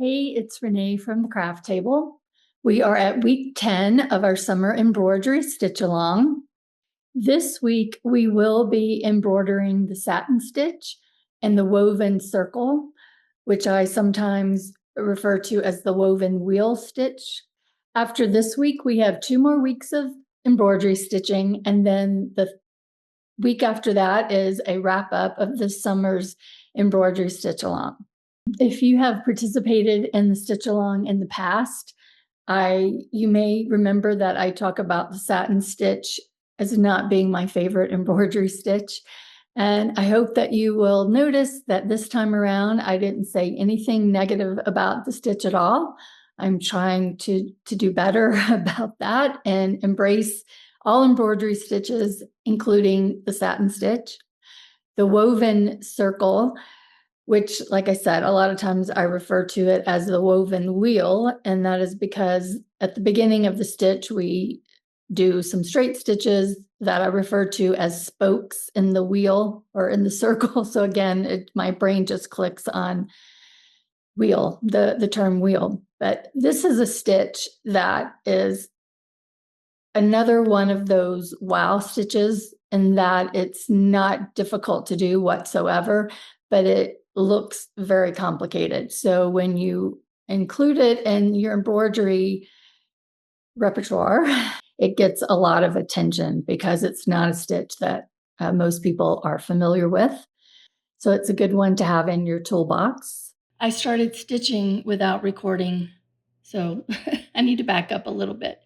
Hey, it's Renee from the craft table. We are at week 10 of our summer embroidery stitch along. This week, we will be embroidering the satin stitch and the woven circle, which I sometimes refer to as the woven wheel stitch. After this week, we have 2 more weeks of embroidery stitching, and then the week after that is a wrap up of this summer's embroidery stitch along. If you have participated in the stitch along in the past, you may remember that I talk about the satin stitch as not being my favorite embroidery stitch. And I hope that you will notice that this time around, I didn't say anything negative about the stitch at all. I'm trying to do better about that and embrace all embroidery stitches, including the satin stitch. The woven circle, which, like I said, a lot of times I refer to it as the woven wheel, and that is because at the beginning of the stitch, we do some straight stitches that I refer to as spokes in the wheel or in the circle. So again, my brain just clicks on wheel, the term wheel. But this is a stitch that is another one of those wow stitches in that it's not difficult to do whatsoever, but it looks very complicated. So when you include it in your embroidery repertoire, it gets a lot of attention because it's not a stitch that most people are familiar with. So it's a good one to have in your toolbox. I started stitching without recording, so I need to back up a little bit.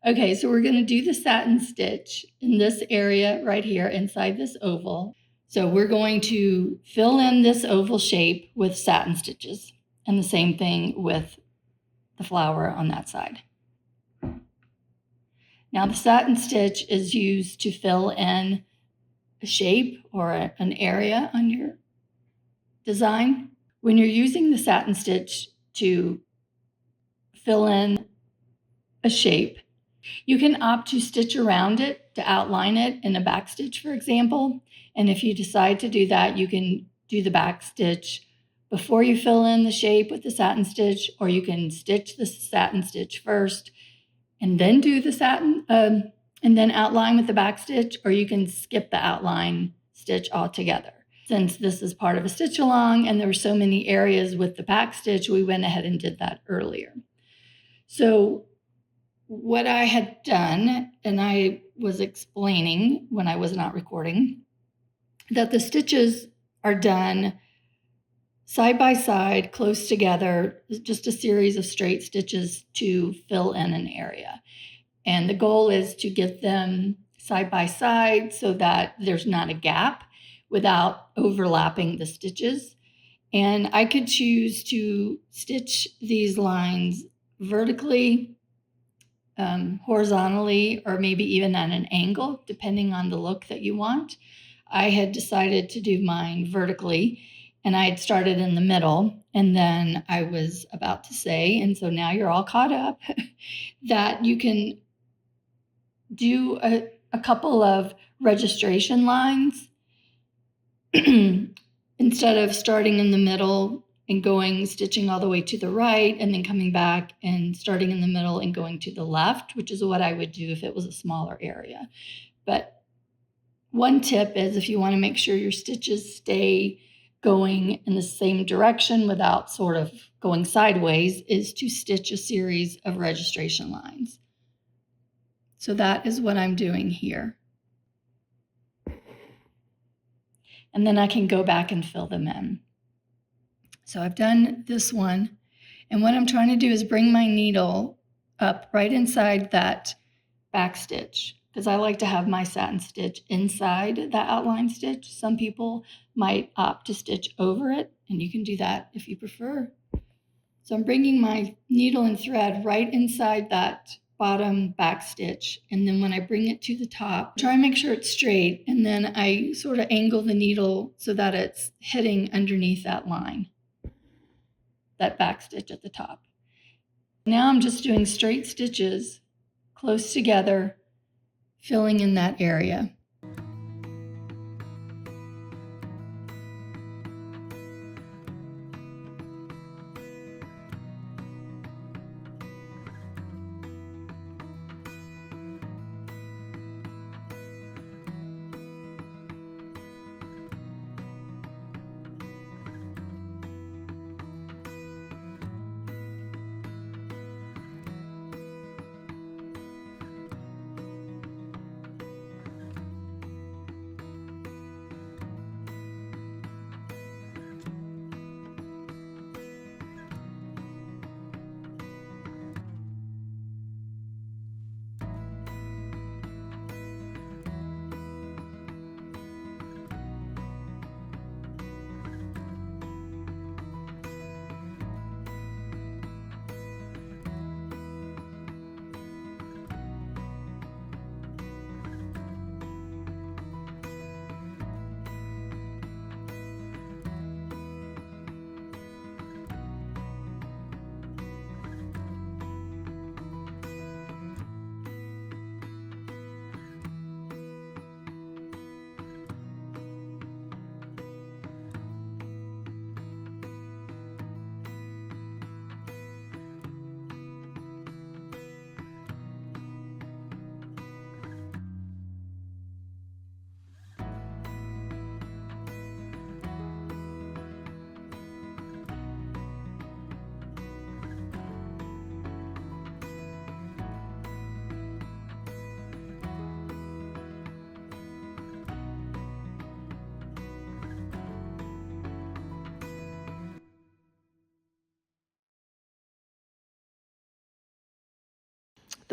Okay, so we're going to do the satin stitch in this area right here inside this oval. So we're going to fill in this oval shape with satin stitches, and the same thing with the flower on that side. Now the satin stitch is used to fill in a shape or an area on your design. When you're using the satin stitch to fill in a shape, you can opt to stitch around it to outline it in a back stitch, for example. And if you decide to do that, you can do the back stitch before you fill in the shape with the satin stitch, or you can stitch the satin stitch first and then do the satin and then outline with the back stitch, or you can skip the outline stitch altogether. Since this is part of a stitch along and there were so many areas with the back stitch, we went ahead and did that earlier. So what I had done, and I was explaining when I was not recording, that the stitches are done side by side, close together, just a series of straight stitches to fill in an area. And the goal is to get them side by side so that there's not a gap without overlapping the stitches. And I could choose to stitch these lines vertically, horizontally, or maybe even at an angle, depending on the look that you want. I had decided to do mine vertically, and I had started in the middle, and then I was about to say, and so now you're all caught up, that you can do a couple of registration lines instead of starting in the middle and stitching all the way to the right and then coming back and starting in the middle and going to the left, which is what I would do if it was a smaller area. But one tip is, if you want to make sure your stitches stay going in the same direction without sort of going sideways, is to stitch a series of registration lines. So that is what I'm doing here. And then I can go back and fill them in. So I've done this one, and what I'm trying to do is bring my needle up right inside that back stitch, because I like to have my satin stitch inside that outline stitch. Some people might opt to stitch over it, and you can do that if you prefer. So I'm bringing my needle and thread right inside that bottom back stitch, and then when I bring it to the top, try and make sure it's straight, and then I sort of angle the needle so that it's hitting underneath that line, that back stitch at the top. Now I'm just doing straight stitches close together, filling in that area.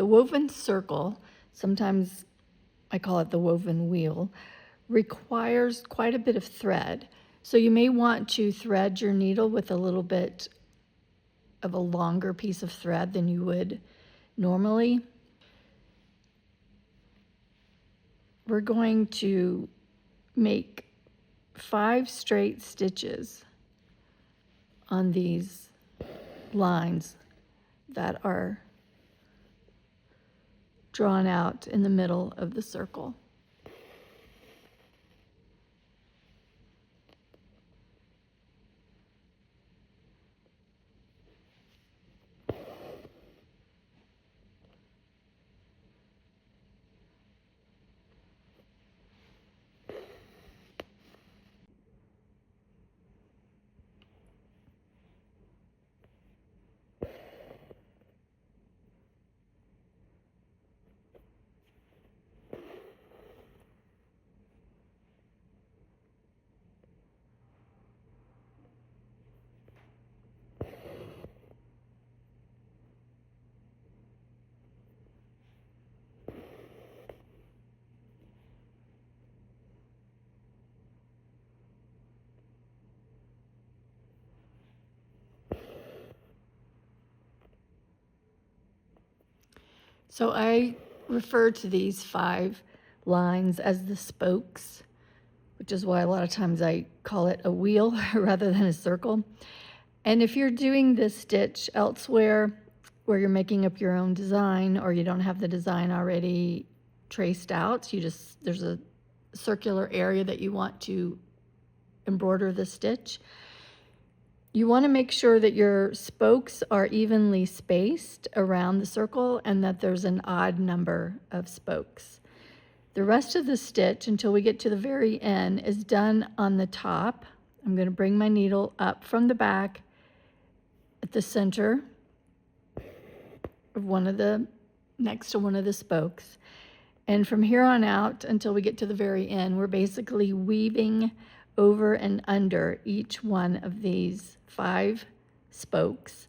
The woven circle, sometimes I call it the woven wheel, requires quite a bit of thread. So you may want to thread your needle with a little bit of a longer piece of thread than you would normally. We're going to make 5 straight stitches on these lines that are drawn out in the middle of the circle. So I refer to these 5 lines as the spokes, which is why a lot of times I call it a wheel rather than a circle. And if you're doing this stitch elsewhere where you're making up your own design or you don't have the design already traced out, there's a circular area that you want to embroider the stitch, you want to make sure that your spokes are evenly spaced around the circle and that there's an odd number of spokes. The rest of the stitch, until we get to the very end, is done on the top. I'm going to bring my needle up from the back at the center of next to one of the spokes. And from here on out until we get to the very end, we're basically weaving over and under each one of these 5 spokes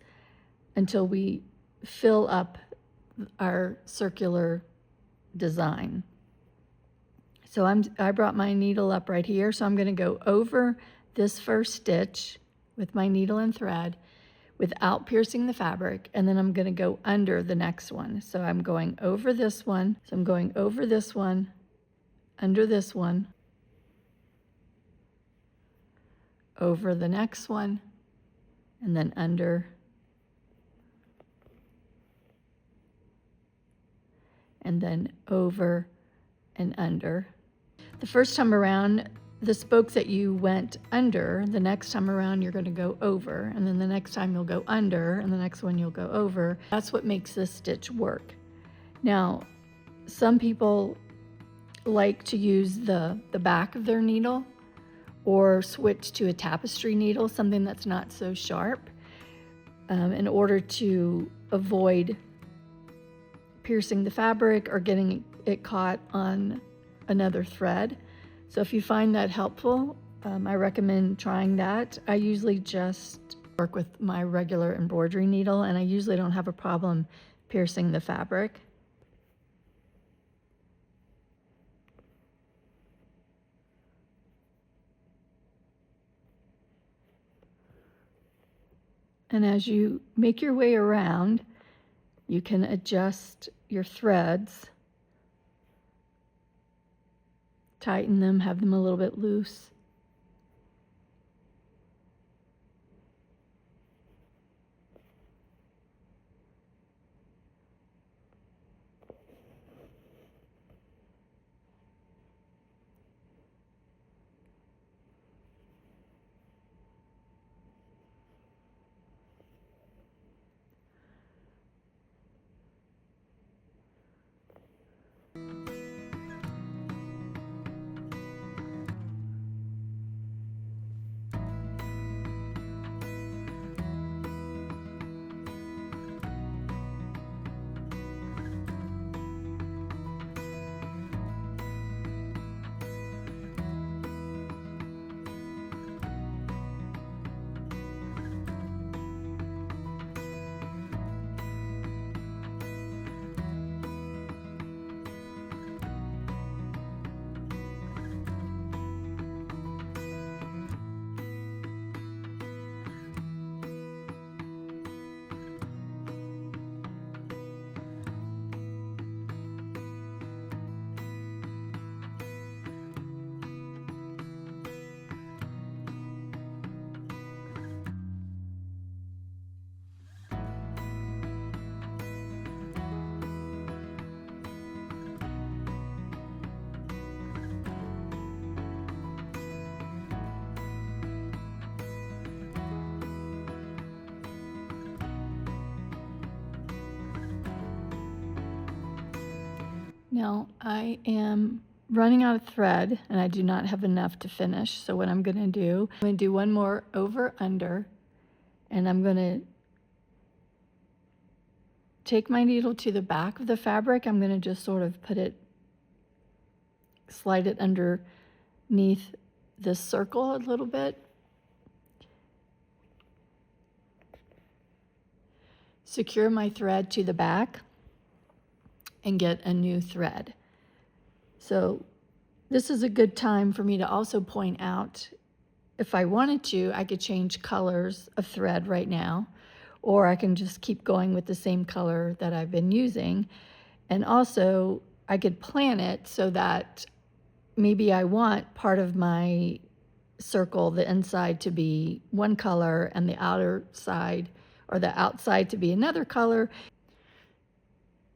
until we fill up our circular design. So I brought my needle up right here, so I'm going to go over this first stitch with my needle and thread without piercing the fabric, and then I'm going to go under the next one. So I'm going over this one, so I'm going over this one, under this one, over the next one, and then under, and then over and under. The first time around, the spokes that you went under, the next time around you're going to go over, and then the next time you'll go under, and the next one you'll go over. That's what makes this stitch work. Now, some people like to use the back of their needle or switch to a tapestry needle, something that's not so sharp, in order to avoid piercing the fabric or getting it caught on another thread. So if you find that helpful, I recommend trying that. I usually just work with my regular embroidery needle, and I usually don't have a problem piercing the fabric. And as you make your way around, you can adjust your threads, tighten them, have them a little bit loose. Now I am running out of thread and I do not have enough to finish. So what I'm going to do one more over under, and I'm going to take my needle to the back of the fabric. I'm going to just sort of slide it underneath this circle a little bit. Secure my thread to the back and get a new thread. So this is a good time for me to also point out, if I wanted to, I could change colors of thread right now, or I can just keep going with the same color that I've been using. And also I could plan it so that maybe I want part of my circle, the inside, to be one color and the outer side or the outside to be another color.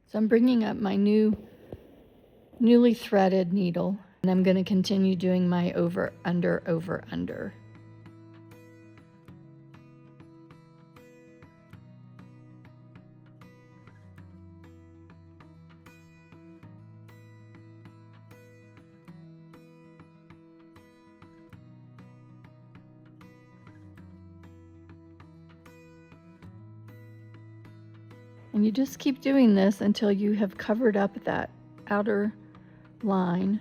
So I'm bringing up my newly threaded needle, and I'm going to continue doing my over, under, over, under. And you just keep doing this until you have covered up that outer line.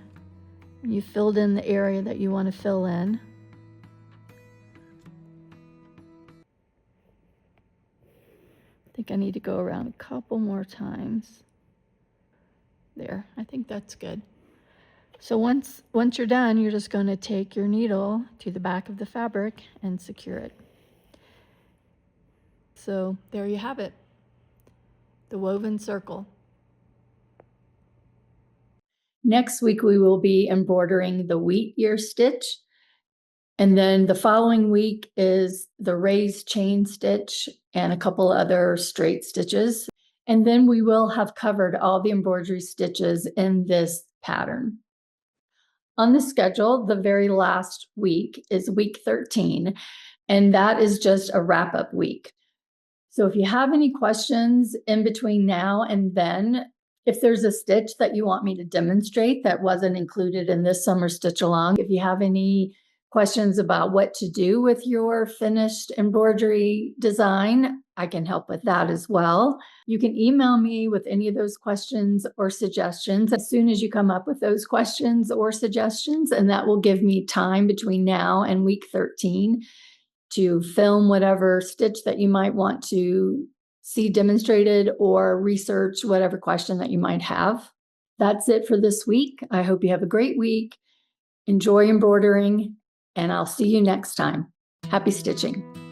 You filled in the area that you want to fill in. I think I need to go around a couple more times. There, I think that's good. So once you're done, you're just going to take your needle to the back of the fabric and secure it. So there you have it, the woven circle. Next week, we will be embroidering the wheat ear stitch. And then the following week is the raised chain stitch and a couple other straight stitches. And then we will have covered all the embroidery stitches in this pattern. On the schedule, the very last week is week 13, and that is just a wrap-up week. So if you have any questions in between now and then, if there's a stitch that you want me to demonstrate that wasn't included in this summer stitch along, if you have any questions about what to do with your finished embroidery design, I can help with that as well. You can email me with any of those questions or suggestions as soon as you come up with those questions or suggestions, and that will give me time between now and week 13 to film whatever stitch that you might want to see demonstrated or research whatever question that you might have. That's it for this week. I hope you have a great week. Enjoy embroidering, and I'll see you next time. Happy stitching.